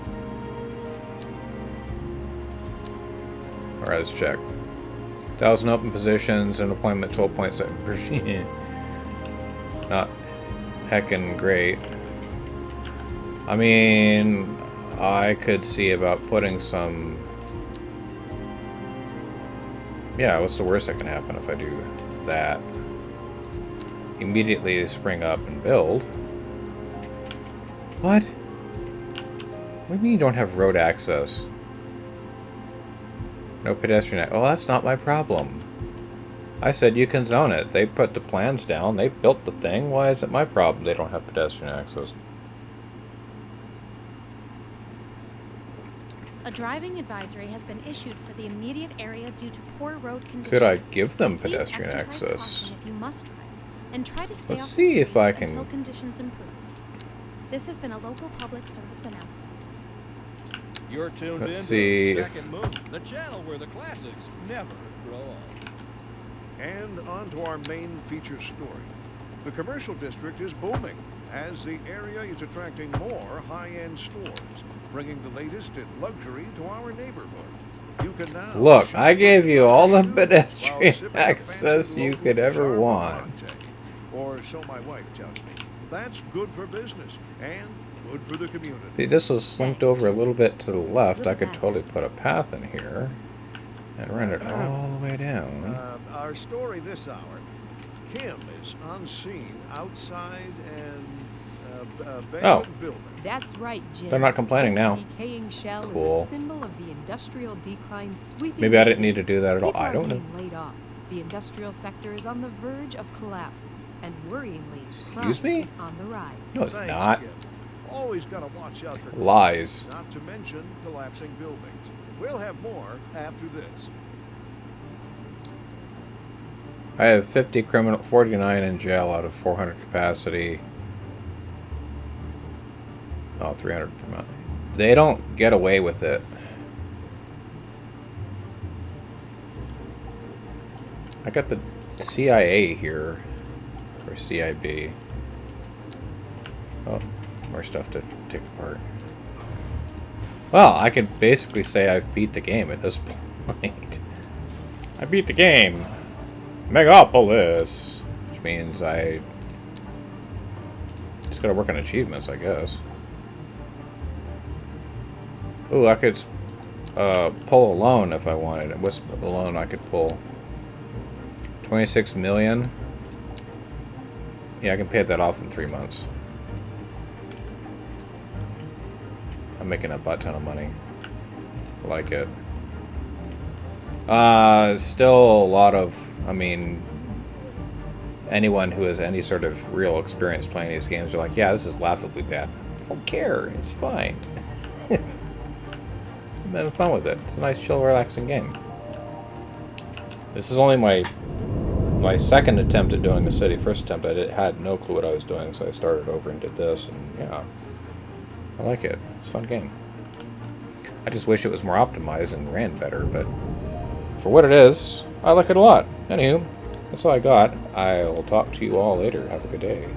Alright, let's check. 1,000 open positions and appointment 12.7%. Not heckin' great. I mean, I could see about putting some... Yeah, what's the worst that can happen if I do that? Immediately spring up and build. What? What do you mean you don't have road access? No pedestrian. Oh, that's not my problem. I said you can zone it. They put the plans down. They built the thing. Why is it my problem they don't have pedestrian access? A driving advisory has been issued for the immediate area due to poor road conditions. Could I give them Please pedestrian exercise access? caution if you must drive, and try to stay Let's off the see if streets I can- until conditions improve. This has been a local public service announcement. You're tuned Let's in see to if- Second Moon, the channel where the classics never grow old. And on to our main feature story. The commercial district is booming as the area is attracting more high-end stores, bringing the latest in luxury to our neighborhood. You can now Look, shop I gave you all the while sipping pedestrian a fancy access you local could ever Charlotte want. latte. Or so my wife tells me. That's good for business and good for the community. See, this was slinked over a little bit to the left. I could totally put a path in here and run it all the way down. Our story this hour. Kim is on scene outside an abandoned building. That's right, Jim. They're not complaining This now. decaying shell Cool. is a symbol of the industrial decline sweeping. Maybe I the didn't need to do that at all. People I are don't know. being laid off. The industrial sector is on the verge of collapse, and worryingly, Excuse crime me? is on the rise. No, it's Thanks, not. Kim. Always got to watch out for Lies. Not to mention collapsing buildings. We'll have more after this. I have 50 criminal, 49 in jail out of 400 capacity. Oh, 300 per month. They don't get away with it. I got the CIA here, or CIB. Oh, more stuff to take apart. Well, I could basically say I've beat the game at this point. I beat the game. Megapolis, which means I just gotta work on achievements, I guess. Ooh, I could pull a loan if I wanted. What's the loan I could pull? 26 million. Yeah, I can pay that off in 3 months. I'm making a butt ton of money. I like it. Still a lot of, I mean, anyone who has any sort of real experience playing these games are like, yeah, this is laughably bad. I don't care. It's fine. I'm having fun with it. It's a nice, chill, relaxing game. This is only my second attempt at doing the city. First attempt, I had no clue what I was doing, so I started over and did this, and yeah, I like it. It's a fun game. I just wish it was more optimized and ran better, but for what it is, I like it a lot. Anywho, that's all I got. I'll talk to you all later. Have a good day.